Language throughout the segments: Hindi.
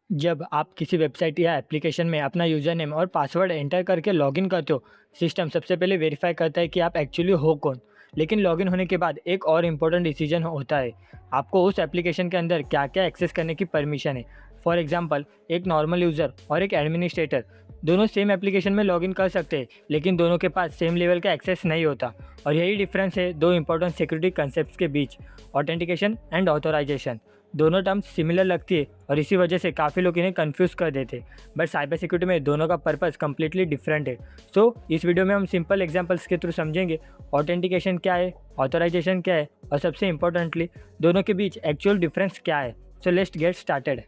जब आप किसी वेबसाइट या एप्लीकेशन में अपना यूज़र नेम और पासवर्ड एंटर करके लॉगिन करते हो, सिस्टम सबसे पहले वेरीफाई करता है कि आप एक्चुअली हो कौन। लेकिन लॉगिन होने के बाद एक और इम्पोर्टेंट डिसीजन होता है, आपको उस एप्लीकेशन के अंदर क्या-क्या एक्सेस करने की परमिशन है। फॉर एग्जांपल, एक नॉर्मल यूज़र और एक एडमिनिस्ट्रेटर दोनों सेम एप्लीकेशन में लॉगिन कर सकते हैं, लेकिन दोनों के पास सेम लेवल का एक्सेस नहीं होता। और यही डिफरेंस है दो इंपॉर्टेंट सिक्योरिटी कंसेप्ट के बीच, ऑथेंटिकेशन एंड ऑथराइजेशन। दोनों टर्म्स सिमिलर लगती है और इसी वजह से काफ़ी लोग इन्हें कंफ्यूज कर देते हैं। बट साइबर सिक्योरिटी में दोनों का पर्पस कम्प्लीटली डिफरेंट है। सो इस वीडियो में हम सिंपल एग्जांपल्स के थ्रू समझेंगे ऑथेंटिकेशन क्या है, ऑथराइजेशन क्या है और सबसे इम्पोर्टेंटली दोनों के बीच एक्चुअल डिफरेंस क्या है। So let's get started.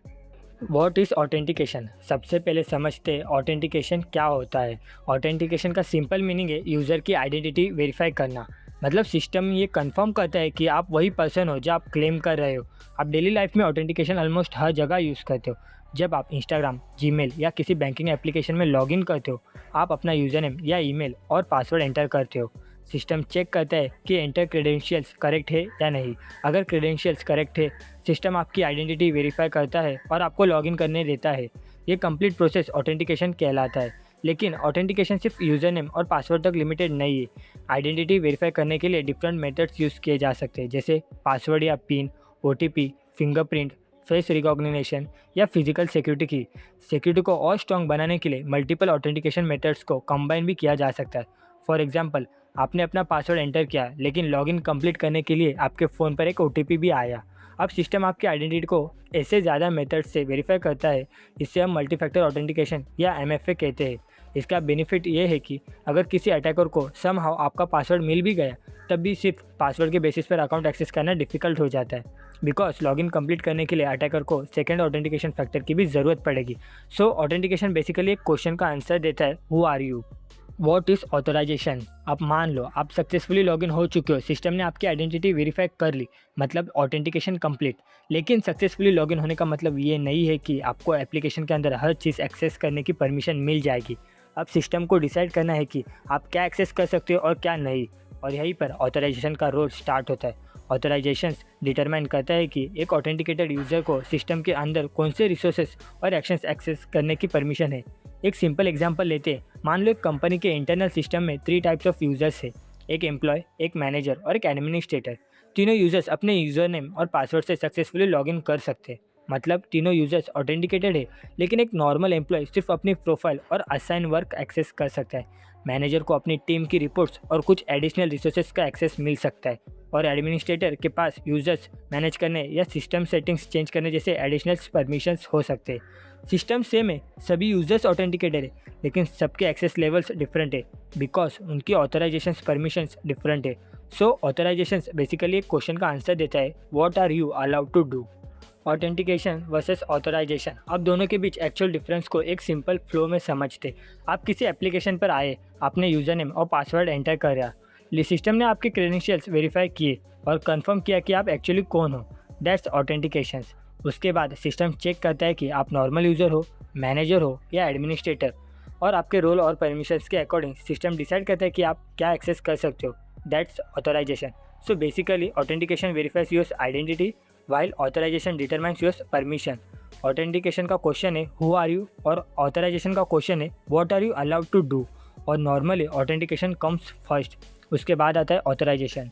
What is authentication? सबसे पहले समझते हैं ऑथेंटिकेशन क्या होता है। ऑथेंटिकेशन का सिंपल मीनिंग है यूज़र की आइडेंटिटी वेरीफाई करना। मतलब सिस्टम ये कंफर्म करता है कि आप वही पर्सन हो जो आप क्लेम कर रहे हो। आप डेली लाइफ में ऑथेंटिकेशन ऑलमोस्ट हर जगह यूज़ करते हो। जब आप इंस्टाग्राम, जीमेल या किसी बैंकिंग एप्लीकेशन में लॉगिन करते हो, आप अपना यूज़र नेम या ईमेल और पासवर्ड एंटर करते हो। सिस्टम चेक करता है कि एंटर क्रेडेंशियल्स करेक्ट है या नहीं। अगर क्रेडेंशियल्स करेक्ट है, सिस्टम आपकी आइडेंटिटी वेरीफाई करता है और आपको लॉगिन करने देता है। ये कंप्लीट प्रोसेस ऑथेंटिकेशन कहलाता है। लेकिन ऑथेंटिकेशन सिर्फ यूज़र नेम और पासवर्ड तक लिमिटेड नहीं है। आइडेंटिटी वेरीफाई करने के लिए डिफरेंट मेथड्स यूज़ किए जा सकते हैं, जैसे पासवर्ड या pin, OTP, fingerprint, face recognition या फिजिकल सिक्योरिटी की। सिक्योरिटी को और स्ट्रॉन्ग बनाने के लिए मल्टीपल ऑथेंटिकेशन मेथड्स को कंबाइन भी किया जा सकता है। फॉर एग्जाम्पल, आपने अपना पासवर्ड एंटर किया लेकिन लॉगिन कंप्लीट करने के लिए आपके फ़ोन पर एक ओटीपी भी आया। अब सिस्टम आपकी आइडेंटिटी को ऐसे ज़्यादा मेथड से वेरीफाई करता है। इससे हम मल्टी फैक्टर ऑथेंटिकेशन या एमएफए कहते हैं। इसका बेनिफिट ये है कि अगर किसी अटैकर को समहाउ आपका पासवर्ड मिल भी गया, तब भी सिर्फ पासवर्ड के बेसिस पर अकाउंट एक्सेस करना डिफिकल्ट हो जाता है। बिकॉज लॉगिन कंप्लीट करने के लिए अटैकर को सेकेंड ऑथेंटिकेशन फैक्टर की भी ज़रूरत पड़ेगी। सो ऑथेंटिकेशन बेसिकली एक क्वेश्चन का आंसर देता है, who are you. What is authorization? आप मान लो आप सक्सेसफुली लॉगिन हो चुके हो, सिस्टम ने आपकी आइडेंटिटी वेरीफाई कर ली, मतलब ऑथेंटिकेशन कंप्लीट। लेकिन सक्सेसफुली लॉगिन होने का मतलब ये नहीं है कि आपको एप्लीकेशन के अंदर हर चीज़ एक्सेस करने की परमिशन मिल जाएगी। अब सिस्टम को डिसाइड करना है कि आप क्या एक्सेस कर सकते हो और क्या नहीं। और यहीं पर ऑथराइजेशन का रोल स्टार्ट होता है। ऑथराइजेशंस डिटरमाइन करता है कि एक ऑथेंटिकेटेड यूज़र को सिस्टम के अंदर कौन से रिसोर्सेज और एक्शंस एक्सेस करने की परमिशन है। एक सिंपल एग्जांपल लेते हैं। मान लो एक कंपनी के इंटरनल सिस्टम में 3 टाइप्स ऑफ यूज़र्स है, एक एम्प्लॉय, एक मैनेजर और एक एडमिनिस्ट्रेटर। तीनों यूज़र्स अपने यूज़र नेम और पासवर्ड से सक्सेसफुली लॉगिन कर सकते हैं। मतलब तीनों यूज़र्स ऑथेंटिकेटेड है, लेकिन एक नॉर्मल एम्प्लॉय सिर्फ अपनी प्रोफाइल और असाइन वर्क एक्सेस कर सकता है। मैनेजर को अपनी टीम की रिपोर्ट्स और कुछ एडिशनल रिसोर्सेज का एक्सेस मिल सकता है। और एडमिनिस्ट्रेटर के पास यूज़र्स मैनेज करने या सिस्टम सेटिंग्स चेंज करने जैसे एडिशनल परमिशंस हो सकते हैं। सिस्टम सेम है, सभी यूज़र्स ऑथेंटिकेटेड है, लेकिन सबके एक्सेस लेवल्स डिफरेंट है, बिकॉज उनकी ऑथराइजेशंस परमिशंस डिफरेंट है। सो ऑथराइजेशंस बेसिकली एक क्वेश्चन का आंसर देता है, what are you allowed to do. Authentication versus authorization, अब दोनों के बीच एक्चुअल डिफरेंस को एक सिंपल फ्लो में समझते। आप किसी एप्लीकेशन पर आए, आपने यूज़र नेम और पासवर्ड एंटर करा, सिस्टम ने आपके क्रेडेंशियल्स वेरीफाई किए और कंफर्म किया कि आप एक्चुअली कौन हो। That's authentications. उसके बाद सिस्टम चेक करता है कि आप नॉर्मल यूज़र हो, मैनेजर हो या एडमिनिस्ट्रेटर, और आपके रोल और परमिशंस के अकॉर्डिंग सिस्टम डिसाइड करता है कि आप क्या एक्सेस कर सकते हो। That's authorization. So basically authentication verifies your identity while authorization determines your permission. Authentication का क्वेश्चन है हु आर यू और ऑथराइजेशन का क्वेश्चन है what are you allowed to do. और नॉर्मली ऑथेंटिकेशन कम्स फर्स्ट, उसके बाद आता है ऑथराइजेशन।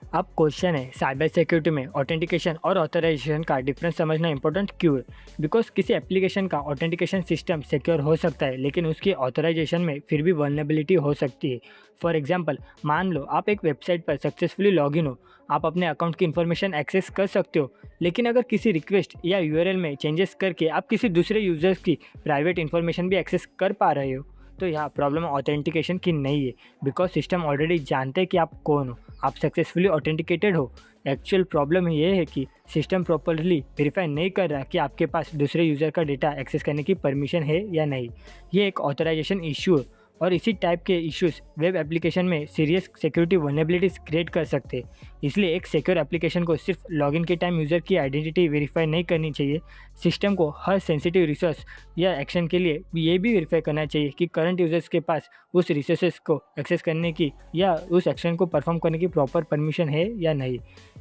अब क्वेश्चन है, साइबर सिक्योरिटी में ऑथेंटिकेशन और ऑथराइजेशन का डिफरेंस समझना इंपॉर्टेंट क्यों है? बिकॉज किसी एप्लीकेशन का ऑथेंटिकेशन सिस्टम सिक्योर हो सकता है, लेकिन उसकी ऑथराइजेशन में फिर भी वल्नरेबिलिटी हो सकती है। फॉर एग्जांपल, मान लो आप एक वेबसाइट पर सक्सेसफुली लॉगिन हो, आप अपने अकाउंट की इन्फॉर्मेशन एक्सेस कर सकते हो, लेकिन अगर किसी रिक्वेस्ट या यूआरएल में चेंजेस करके आप किसी दूसरे यूजर्स की प्राइवेट इन्फॉर्मेशन भी एक्सेस कर पा रहे हो, तो यहाँ प्रॉब्लम ऑथेंटिकेशन की नहीं है, बिकॉज सिस्टम ऑलरेडी जानते हैं कि आप कौन हो, आप सक्सेसफुली ऑथेंटिकेटेड हो। एक्चुअल प्रॉब्लम ये है कि सिस्टम प्रॉपरली वेरीफाई नहीं कर रहा कि आपके पास दूसरे यूज़र का डेटा एक्सेस करने की परमिशन है या नहीं। ये एक ऑथराइजेशन इशू है, और इसी टाइप के इश्यूज वेब एप्लीकेशन में सीरियस सिक्योरिटी वल्नरेबिलिटीज क्रिएट कर सकते हैं। इसलिए एक सिक्योर एप्लीकेशन को सिर्फ लॉगिन के टाइम यूज़र की आइडेंटिटी वेरीफाई नहीं करनी चाहिए। सिस्टम को हर सेंसिटिव रिसोर्स या एक्शन के लिए ये भी वेरीफाई करना चाहिए कि करंट यूज़र्स के पास उस रिसोर्सेज को एक्सेस करने की या उस एक्शन को परफॉर्म करने की प्रॉपर परमिशन है या नहीं।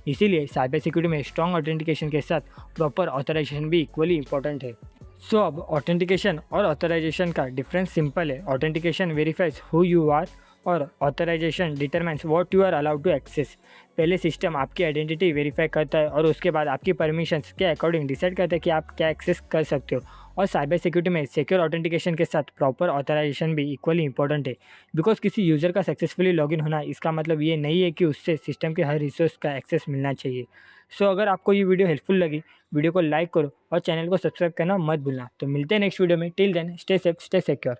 इसीलिए साइबर सिक्योरिटी में स्ट्रॉन्ग ऑथेंटिकेशन के साथ प्रॉपर ऑथराइजेशन भी इक्वली इंपॉर्टेंट है। सो अब ऑथेंटिकेशन और ऑथराइजेशन का डिफरेंस सिंपल है। Authentication verifies who you are और authorisation determines what you are allowed to access. पहले सिस्टम आपकी आइडेंटिटी वेरीफाई करता है और उसके बाद आपकी परमिशंस के अकॉर्डिंग डिसाइड करता है कि आप क्या एक्सेस कर सकते हो। और साइबर सिक्योरिटी में सिक्योर ऑथेंटिकेशन के साथ प्रॉपर ऑथराइजेशन भी इक्वली इंपॉर्टेंट है। बिकॉज किसी यूज़र का सक्सेसफुली लॉगिन होना इसका मतलब ये नहीं है कि उससे सिस्टम के हर रिसोर्स का एक्सेस मिलना चाहिए। सो अगर आपको ये वीडियो हेल्पफुल लगी, वीडियो को लाइक करो और चैनल को सब्सक्राइब करना मत भूलना। तो मिलते हैं नेक्स्ट वीडियो में। Till then stay safe, stay secure.